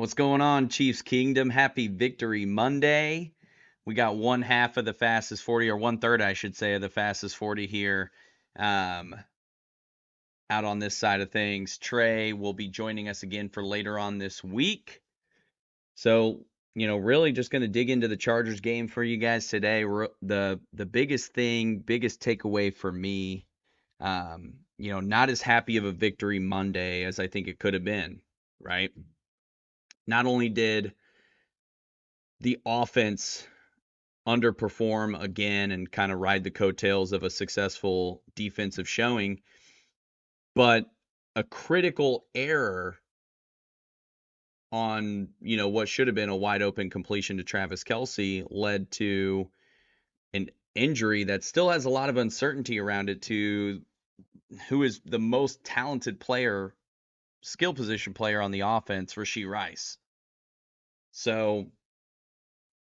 What's going on, Chiefs Kingdom? Happy Victory Monday. We got one half of the fastest 40, or one third, I should say, of the fastest 40 here um, out on this side of things. Trey will be joining us again for later on this week. So, really just going to dig into the Chargers game for you guys today. The biggest takeaway for me, not as happy of a victory Monday as I think it could have been, right? Not only did the offense underperform again and kind of ride the coattails of a successful defensive showing, but a critical error on, what should have been a wide open completion to Travis Kelce led to an injury that still has a lot of uncertainty around it to who is the most talented player, skill position player on the offense, Rashee Rice. So,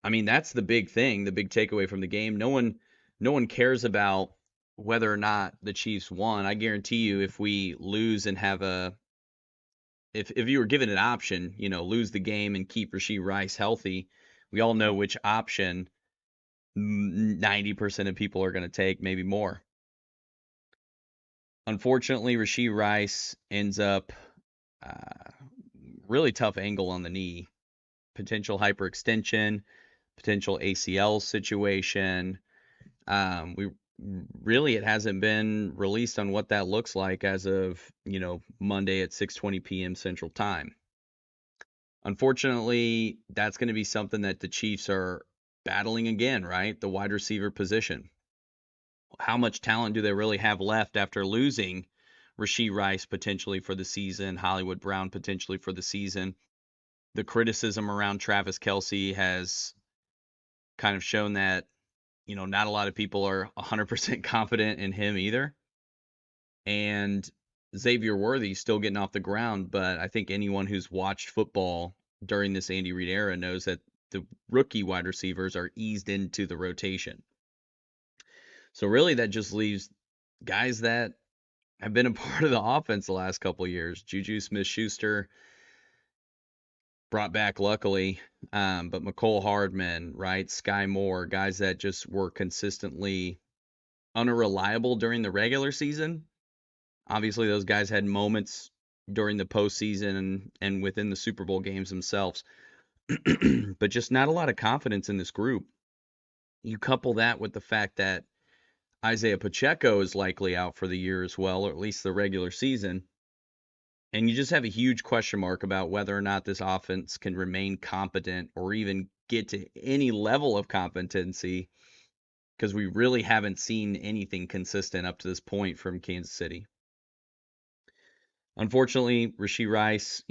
I mean, that's the big thing, the big takeaway from the game. No one cares about whether or not the Chiefs won. I guarantee you, if we lose and have if you were given an option, lose the game and keep Rashee Rice healthy, we all know which option 90% of people are going to take, maybe more. Unfortunately, Rashee Rice ends up uh, really tough angle on the knee, potential hyperextension, potential ACL situation. We really, it hasn't been released on what that looks like as of, Monday at 6:20 p.m. Central Time. Unfortunately, that's going to be something that the Chiefs are battling again, right? The wide receiver position. How much talent do they really have left after losing Rashee Rice potentially for the season, Hollywood Brown potentially for the season? The criticism around Travis Kelce has kind of shown that, not a lot of people are 100% confident in him either. And Xavier Worthy still getting off the ground, but I think anyone who's watched football during this Andy Reid era knows that the rookie wide receivers are eased into the rotation. So really that just leaves guys that have been a part of the offense the last couple of years. Juju Smith-Schuster brought back luckily, but McCole Hardman, right? Sky Moore, guys that just were consistently unreliable during the regular season. Obviously, those guys had moments during the postseason and within the Super Bowl games themselves, but just not a lot of confidence in this group. You couple that with the fact that Isaiah Pacheco is likely out for the year as well, or at least the regular season, and you just have a huge question mark about whether or not this offense can remain competent or even get to any level of competency, because we really haven't seen anything consistent up to this point from Kansas City. Unfortunately, Rashee Rice,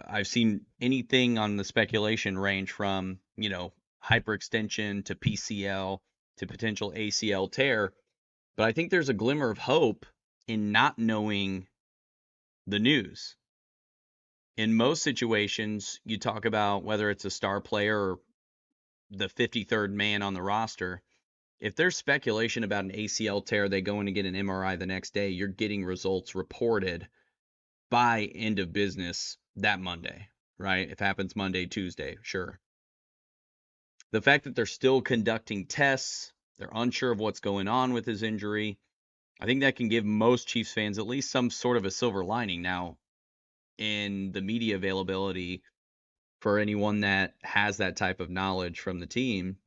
I've seen anything on the speculation range from, hyperextension to PCL to potential ACL tear. But I think there's a glimmer of hope in not knowing the news. In most situations, you talk about whether it's a star player or the 53rd man on the roster. If there's speculation about an ACL tear, they go in and get an MRI the next day, you're getting results reported by end of business that Monday, right? If it happens Monday, Tuesday, sure. The fact that they're still conducting tests, they're unsure of what's going on with his injury, I think that can give most Chiefs fans at least some sort of a silver lining. Now, in the media availability for anyone that has that type of knowledge from the team,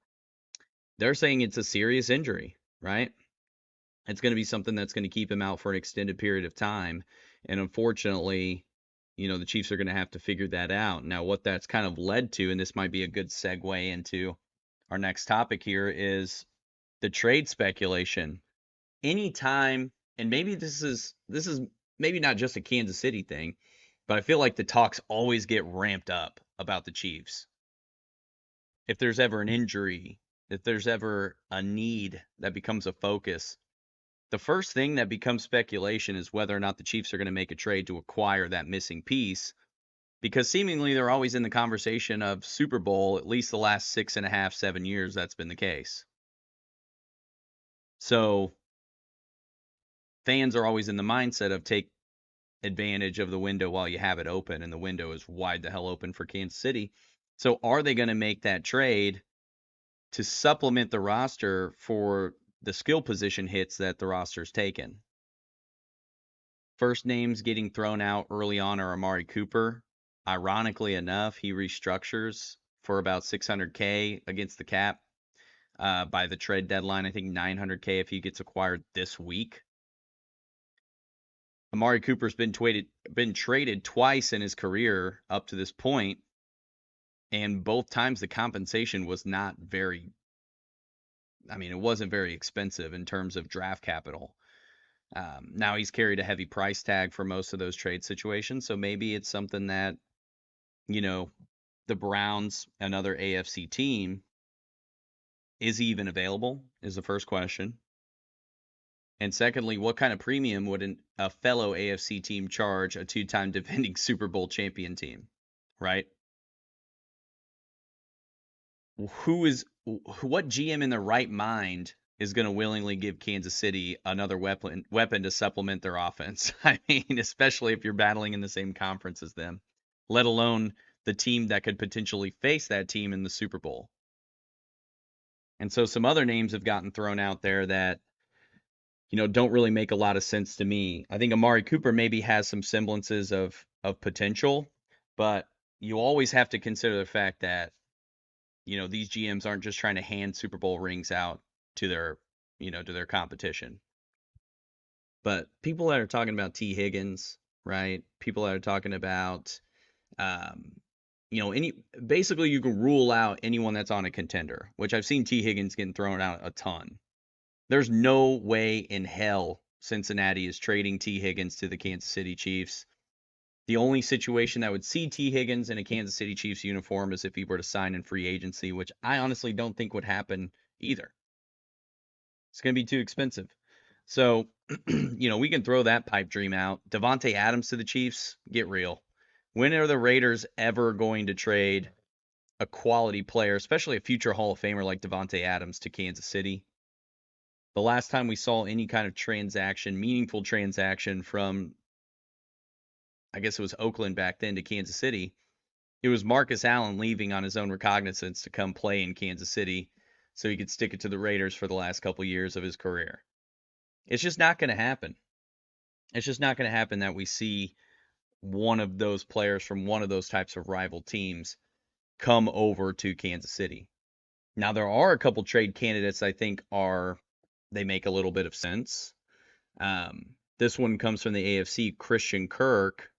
they're saying it's a serious injury, right? It's going to be something that's going to keep him out for an extended period of time. And unfortunately, the Chiefs are going to have to figure that out. Now, what that's kind of led to, and this might be a good segue into our next topic here, is the trade speculation. Anytime, and maybe this is maybe not just a Kansas City thing, but I feel like the talks always get ramped up about the Chiefs. If there's ever an injury, if there's ever a need that becomes a focus, the first thing that becomes speculation is whether or not the Chiefs are going to make a trade to acquire that missing piece, because seemingly they're always in the conversation of Super Bowl, at least the last 6.5, 7 years, that's been the case. So fans are always in the mindset of take advantage of the window while you have it open, and the window is wide the hell open for Kansas City. So are they going to make that trade to supplement the roster for the skill position hits that the roster's taken? First names getting thrown out early on are Amari Cooper. Ironically enough, he restructures for about $600K against the cap by the trade deadline. I think $900K if he gets acquired this week. Amari Cooper's been traded twice in his career up to this point, and both times the compensation was not very. I mean, it wasn't very expensive in terms of draft capital. Now he's carried a heavy price tag for most of those trade situations, so maybe it's something that, you know, the Browns, another AFC team, is he even available? Is the first question. And secondly, what kind of premium would a fellow AFC team charge a two-time defending Super Bowl champion team, right? What GM in their right mind is going to willingly give Kansas City another weapon to supplement their offense? I mean, especially if you're battling in the same conference as them, let alone the team that could potentially face that team in the Super Bowl. And so some other names have gotten thrown out there that, don't really make a lot of sense to me. I think Amari Cooper maybe has some semblances of potential, but you always have to consider the fact that, these GMs aren't just trying to hand Super Bowl rings out to their competition. But people that are talking about T. Higgins, right? People that are talking about, basically you can rule out anyone that's on a contender, which I've seen T. Higgins getting thrown out a ton. There's no way in hell Cincinnati is trading T. Higgins to the Kansas City Chiefs. The only situation that would see T. Higgins in a Kansas City Chiefs uniform is if he were to sign in free agency, which I honestly don't think would happen either. It's going to be too expensive. So, we can throw that pipe dream out. Davante Adams to the Chiefs, get real. When are the Raiders ever going to trade a quality player, especially a future Hall of Famer like Davante Adams, to Kansas City? The last time we saw any kind of transaction, meaningful transaction from, I guess it was Oakland back then, to Kansas City, it was Marcus Allen leaving on his own recognizance to come play in Kansas City so he could stick it to the Raiders for the last couple years of his career. It's just not going to happen. It's just not going to happen that we see one of those players from one of those types of rival teams come over to Kansas City. Now, there are a couple trade candidates I think they make a little bit of sense. This one comes from the AFC, Christian Kirk,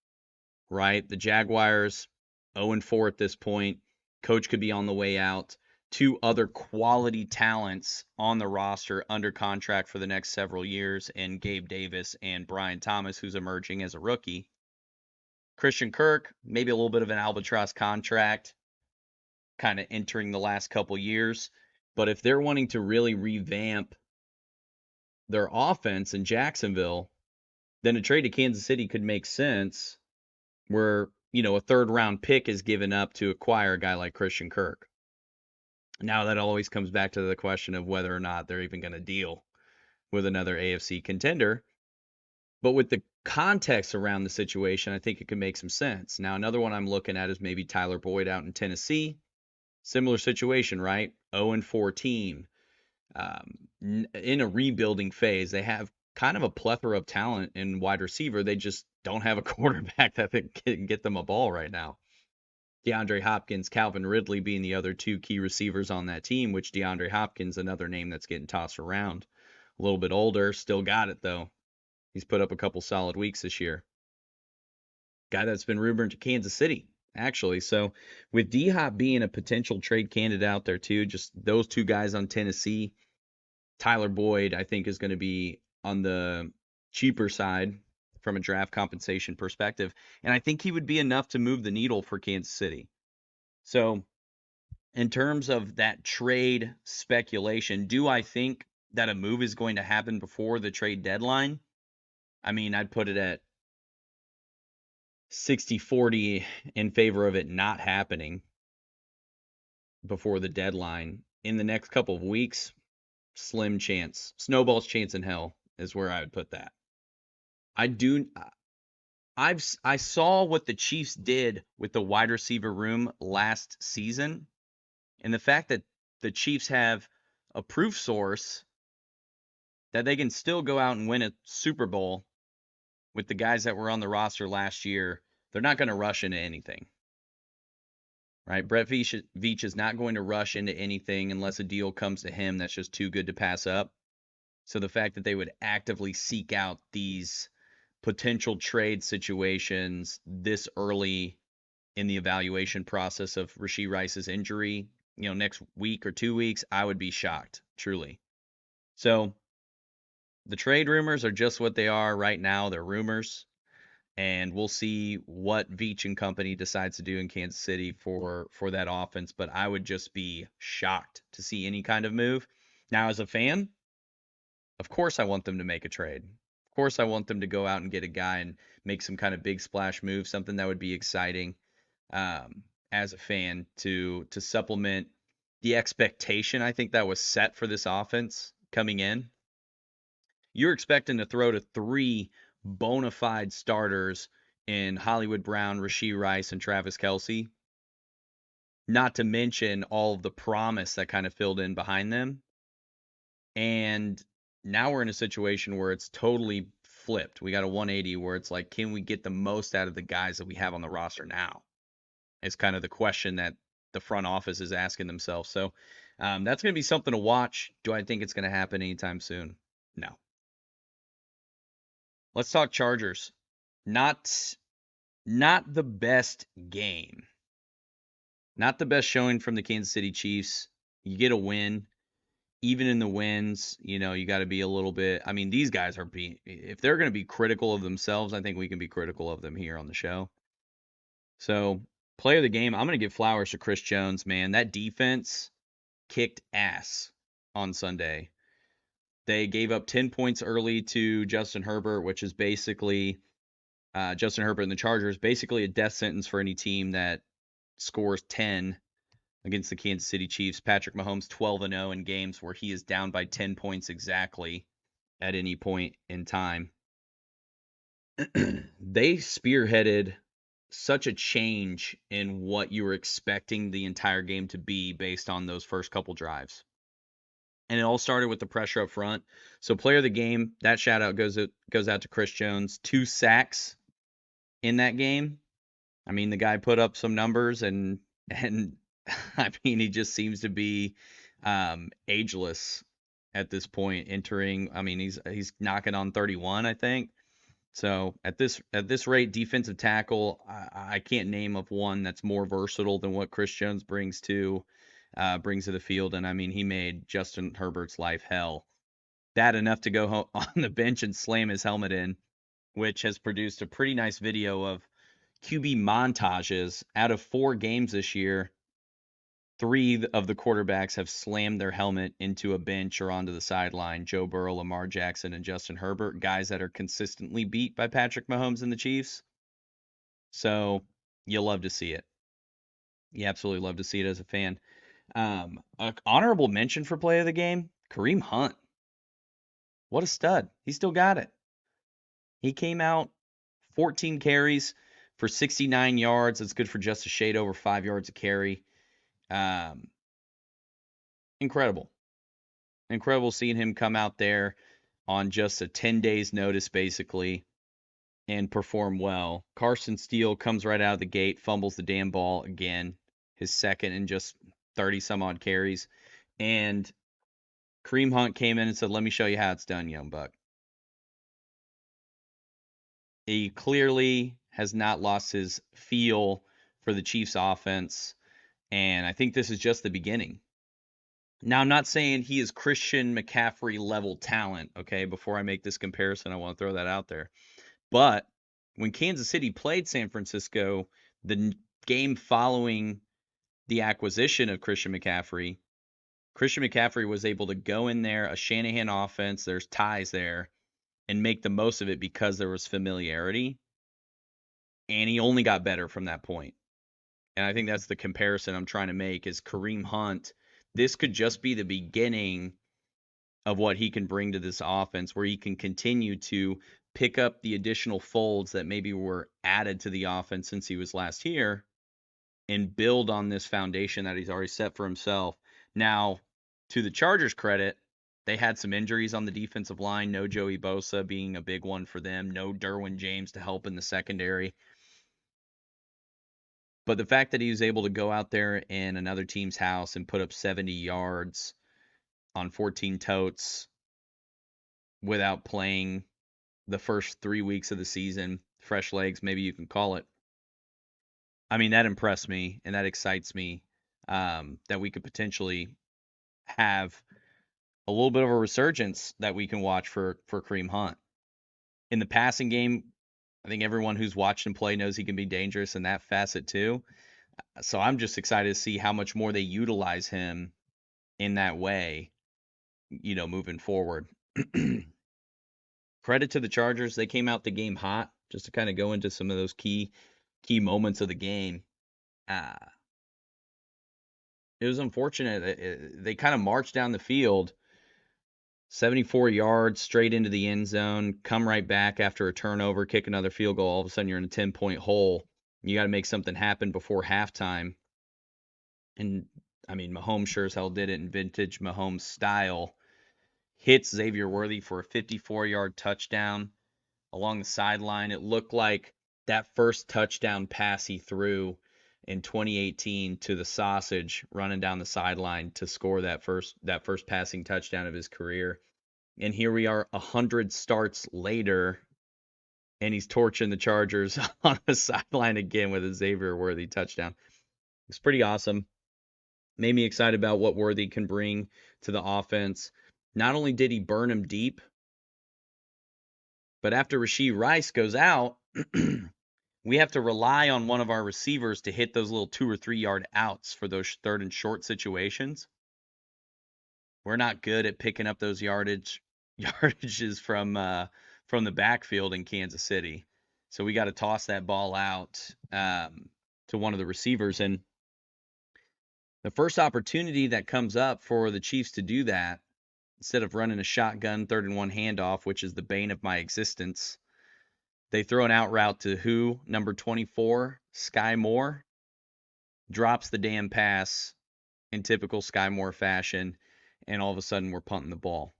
right? The Jaguars, 0-4 at this point. Coach could be on the way out. Two other quality talents on the roster under contract for the next several years, and Gabe Davis and Brian Thomas, who's emerging as a rookie. Christian Kirk, maybe a little bit of an albatross contract, kind of entering the last couple years. But if they're wanting to really revamp their offense in Jacksonville, then a trade to Kansas City could make sense, where, a third round pick is given up to acquire a guy like Christian Kirk. Now that always comes back to the question of whether or not they're even going to deal with another AFC contender. But with the context around the situation, I think it could make some sense. Now, another one I'm looking at is maybe Tyler Boyd out in Tennessee. Similar situation, right? 0-4 team. In a rebuilding phase. They have kind of a plethora of talent in wide receiver. They just don't have a quarterback that can get them a ball right now. DeAndre Hopkins, Calvin Ridley being the other two key receivers on that team, which DeAndre Hopkins, another name that's getting tossed around. A little bit older, still got it though. He's put up a couple solid weeks this year. Guy that's been rumored to Kansas City, actually. So with D-Hop being a potential trade candidate out there too, just those two guys on Tennessee, Tyler Boyd, I think, is going to be on the cheaper side from a draft compensation perspective. And I think he would be enough to move the needle for Kansas City. So in terms of that trade speculation, do I think that a move is going to happen before the trade deadline? I mean, I'd put it at 60-40 in favor of it not happening before the deadline. In the next couple of weeks, slim chance. Snowball's chance in hell is where I would put that. I saw what the Chiefs did with the wide receiver room last season, and the fact that the Chiefs have a proof source that they can still go out and win a Super Bowl with the guys that were on the roster last year, they're not going to rush into anything, right? Brett Veach is not going to rush into anything unless a deal comes to him that's just too good to pass up. So the fact that they would actively seek out these potential trade situations this early in the evaluation process of Rashee Rice's injury, next week or 2 weeks, I would be shocked, truly. So the trade rumors are just what they are right now. They're rumors. And we'll see what Veach and company decides to do in Kansas City for that offense. But I would just be shocked to see any kind of move. Now, as a fan, of course I want them to make a trade. Of course I want them to go out and get a guy and make some kind of big splash move, something that would be exciting as a fan to supplement the expectation I think that was set for this offense coming in. You're expecting to throw to three bona fide starters in Hollywood Brown, Rashee Rice, and Travis Kelce, not to mention all of the promise that kind of filled in behind them. And now we're in a situation where it's totally flipped. We got a 180 where it's like, can we get the most out of the guys that we have on the roster now? It's kind of the question that the front office is asking themselves. So that's going to be something to watch. Do I think it's going to happen anytime soon? No. Let's talk Chargers. Not the best game. Not the best showing from the Kansas City Chiefs. You get a win. Even in the wins, you got to be a little bit. I mean, these guys are if they're going to be critical of themselves, I think we can be critical of them here on the show. So, player of the game, I'm going to give flowers to Chris Jones, man. That defense kicked ass on Sunday. They gave up 10 points early to Justin Herbert, which is basically Justin Herbert and the Chargers, basically a death sentence for any team that scores 10 against the Kansas City Chiefs. Patrick Mahomes 12-0 in games where he is down by 10 points exactly at any point in time. They spearheaded such a change in what you were expecting the entire game to be based on those first couple drives. And it all started with the pressure up front. So player of the game, that shout out goes out to Chris Jones. 2 sacks in that game. I mean, the guy put up some numbers and I mean, he just seems to be ageless at this point. Entering, I mean, he's knocking on 31, I think. So at this rate, defensive tackle, I can't name of one that's more versatile than what Chris Jones brings to the field. And I mean, he made Justin Herbert's life hell. That enough to go on the bench and slam his helmet in, which has produced a pretty nice video of QB montages. Out of 4 games this year, 3 of the quarterbacks have slammed their helmet into a bench or onto the sideline. Joe Burrow, Lamar Jackson, and Justin Herbert, guys that are consistently beat by Patrick Mahomes and the Chiefs. So you love to see it. You absolutely love to see it as a fan. An honorable mention for play of the game, Kareem Hunt. What a stud. He still got it. He came out 14 carries for 69 yards. That's good for just a shade over 5 yards a carry. Incredible seeing him come out there on just a 10 days notice basically and perform well. Carson Steele comes right out of the gate, fumbles the damn ball again, his second in just 30 some odd carries, and Kareem Hunt came in and said, "Let me show you how it's done, young buck." He clearly has not lost his feel for the Chiefs offense, and I think this is just the beginning. Now, I'm not saying he is Christian McCaffrey level talent, okay? Before I make this comparison, I want to throw that out there. But when Kansas City played San Francisco, the game following the acquisition of Christian McCaffrey was able to go in there, a Shanahan offense, there's ties there, and make the most of it because there was familiarity. And he only got better from that point. And I think that's the comparison I'm trying to make is Kareem Hunt. This could just be the beginning of what he can bring to this offense, where he can continue to pick up the additional folds that maybe were added to the offense since he was last here and build on this foundation that he's already set for himself. Now, to the Chargers' credit, they had some injuries on the defensive line, no Joey Bosa being a big one for them, no Derwin James to help in the secondary. But the fact that he was able to go out there in another team's house and put up 70 yards on 14 totes without playing the first 3 weeks of the season, fresh legs, maybe you can call it. I mean, that impressed me and that excites me, that we could potentially have a little bit of a resurgence that we can watch for Kareem Hunt. In the passing game, I think everyone who's watched him play knows he can be dangerous in that facet too. So I'm just excited to see how much more they utilize him in that way, moving forward. Credit to the Chargers. They came out the game hot, just to kind of go into some of those key moments of the game. It was unfortunate. They kind of marched down the field, 74 yards straight into the end zone, come right back after a turnover, kick another field goal. All of a sudden, you're in a 10-point hole. You got to make something happen before halftime. And, I mean, Mahomes sure as hell did it in vintage Mahomes style. Hits Xavier Worthy for a 54-yard touchdown along the sideline. It looked like that first touchdown pass he threw in 2018 to the sausage running down the sideline to score that first passing touchdown of his career. And here we are 100 starts later, and he's torching the Chargers on the sideline again with a Xavier Worthy touchdown. It's pretty awesome. Made me excited about what Worthy can bring to the offense. Not only did he burn him deep, but after Rashee Rice goes out, we have to rely on one of our receivers to hit those little 2 or 3 yard outs for those third and short situations. We're not good at picking up those yardages from the backfield in Kansas City. So we got to toss that ball out to one of the receivers. And the first opportunity that comes up for the Chiefs to do that, instead of running a shotgun 3rd-and-1 handoff, which is the bane of my existence, they throw an out route to who? Number 24, Sky Moore. Drops the damn pass in typical Sky Moore fashion, and all of a sudden we're punting the ball.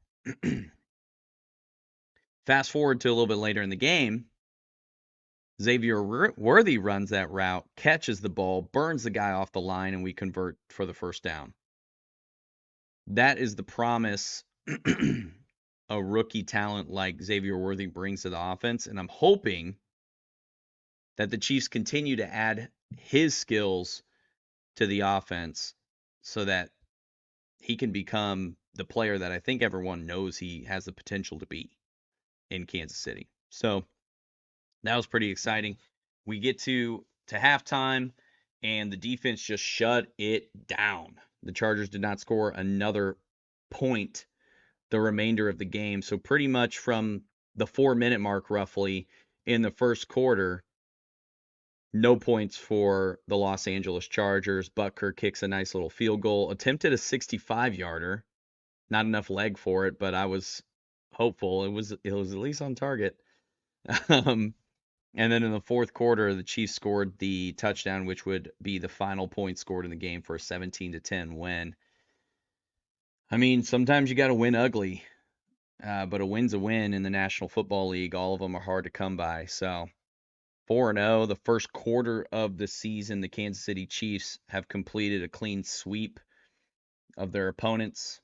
Fast forward to a little bit later in the game, Xavier Worthy runs that route, catches the ball, burns the guy off the line, and we convert for the first down. That is the promise a rookie talent like Xavier Worthy brings to the offense, and I'm hoping that the Chiefs continue to add his skills to the offense so that he can become the player that I think everyone knows he has the potential to be in Kansas City. So that was pretty exciting. We get to halftime, and the defense just shut it down. The Chargers did not score another point the remainder of the game. So pretty much from the 4-minute mark roughly in the first quarter, no points for the Los Angeles Chargers. Butker kicks a nice little field goal, attempted a 65-yarder. Not enough leg for it, but I was hopeful. It was at least on target. And then in the fourth quarter, the Chiefs scored the touchdown, which would be the final point scored in the game for a 17-10 win. I mean, sometimes you got to win ugly, but a win's a win in the National Football League. All of them are hard to come by. So 4-0, the first quarter of the season, the Kansas City Chiefs have completed a clean sweep of their opponents.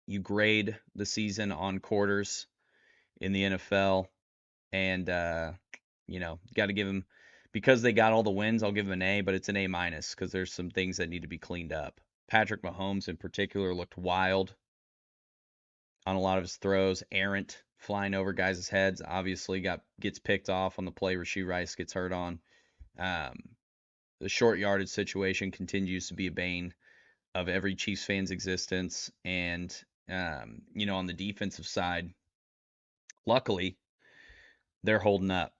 You grade the season on quarters in the NFL, and got to give them, because they got all the wins, I'll give them an A, but it's an A minus because there's some things that need to be cleaned up. Patrick Mahomes in particular looked wild on a lot of his throws, errant, flying over guys' heads. Obviously gets picked off on the play Rashee Rice gets hurt on. The short yardage situation continues to be a bane of every Chiefs fan's existence. And, on the defensive side, luckily, they're holding up.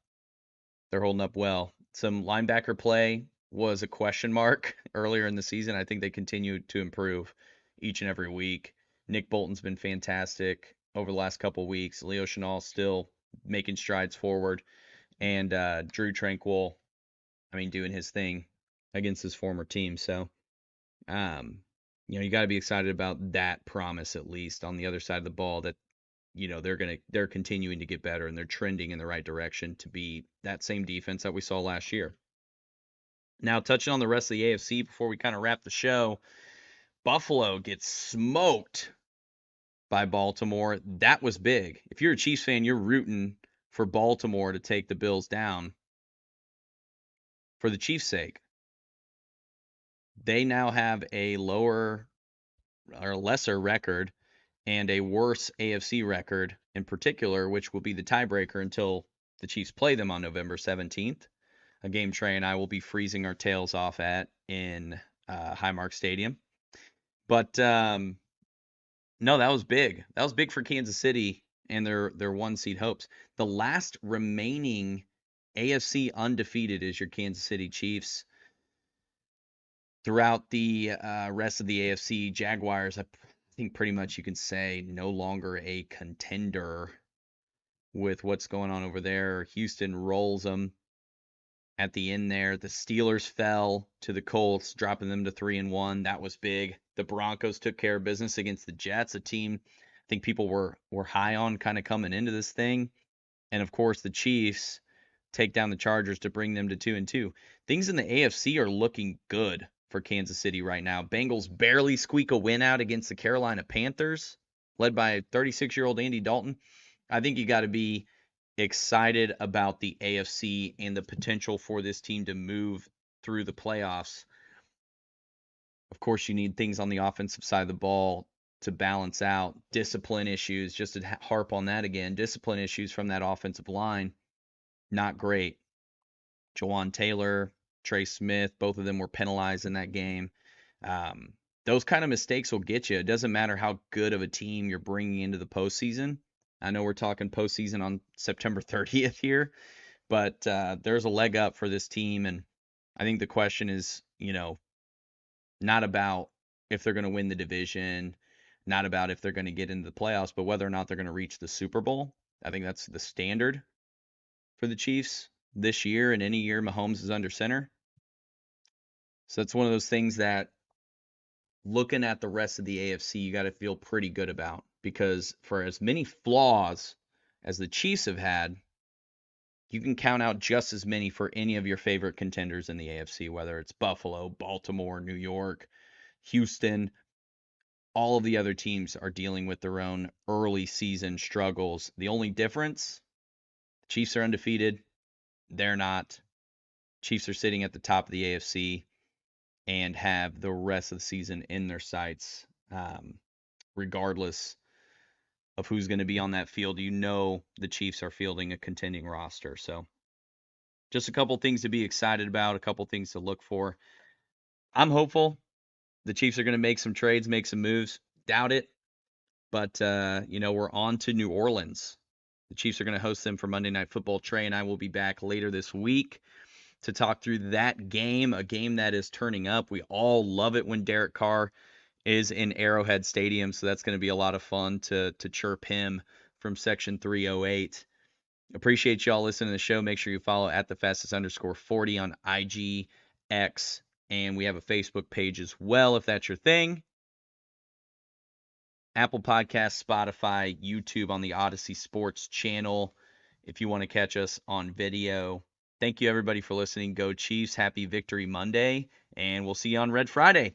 They're holding up well. Some linebacker play was a question mark earlier in the season. I think they continue to improve each and every week. Nick Bolton's been fantastic over the last couple of weeks. Leo Chenal still making strides forward. And Drew Tranquil, I mean, doing his thing against his former team. So, um, you got to be excited about that promise, at least on the other side of the ball, that they're continuing to get better and they're trending in the right direction to be that same defense that we saw last year. Now, touching on the rest of the AFC before we kind of wrap the show, Buffalo gets smoked by Baltimore. That was big. If you're a Chiefs fan, you're rooting for Baltimore to take the Bills down for the Chiefs' sake. They now have a lower or lesser record and a worse AFC record in particular, which will be the tiebreaker until the Chiefs play them on November 17th, a game Trey and I will be freezing our tails off at in Highmark Stadium. But no, that was big. That was big for Kansas City and their one seed hopes. The last remaining AFC undefeated is your Kansas City Chiefs. Throughout the rest of the AFC, Jaguars, I think pretty much you can say no longer a contender with what's going on over there. Houston rolls them at the end there. The Steelers fell to the Colts, dropping them to 3-1. That was big. The Broncos took care of business against the Jets, a team I think people were high on kind of coming into this thing. And of course, the Chiefs take down the Chargers to bring them to 2-2. Things in the AFC are looking good for Kansas City right now. Bengals barely squeak a win out against the Carolina Panthers, led by 36-year-old Andy Dalton. I think you got to be excited about the AFC and the potential for this team to move through the playoffs. Of course, you need things on the offensive side of the ball to balance out discipline issues. Just to harp on that again, discipline issues from that offensive line, not great. Jawan Taylor, Trey Smith, both of them were penalized in that game. Those kind of mistakes will get you. It doesn't matter how good of a team you're bringing into the postseason. I know we're talking postseason on September 30th here, but there's a leg up for this team. And I think the question is, not about if they're going to win the division, not about if they're going to get into the playoffs, but whether or not they're going to reach the Super Bowl. I think that's the standard for the Chiefs this year and any year Mahomes is under center. So that's one of those things that, looking at the rest of the AFC, you got to feel pretty good about, because for as many flaws as the Chiefs have had, you can count out just as many for any of your favorite contenders in the AFC, whether it's Buffalo, Baltimore, New York, Houston. All of the other teams are dealing with their own early season struggles. The only difference, the Chiefs are undefeated. They're not. Chiefs are sitting at the top of the AFC and have the rest of the season in their sights, regardless of who's going to be on that field. The Chiefs are fielding a contending roster. So just a couple things to be excited about, a couple things to look for. I'm hopeful the Chiefs are going to make some trades, make some moves. Doubt it. But, we're on to New Orleans. The Chiefs are going to host them for Monday Night Football. Trey and I will be back later this week to talk through that game, a game that is turning up. We all love it when Derek Carr is in Arrowhead Stadium, so that's going to be a lot of fun to chirp him from Section 308. Appreciate y'all listening to the show. Make sure you follow at the fastest_40 on IG, X, and we have a Facebook page as well if that's your thing. Apple Podcasts, Spotify, YouTube on the Odyssey Sports channel if you want to catch us on video. Thank you, everybody, for listening. Go Chiefs. Happy Victory Monday, and we'll see you on Red Friday.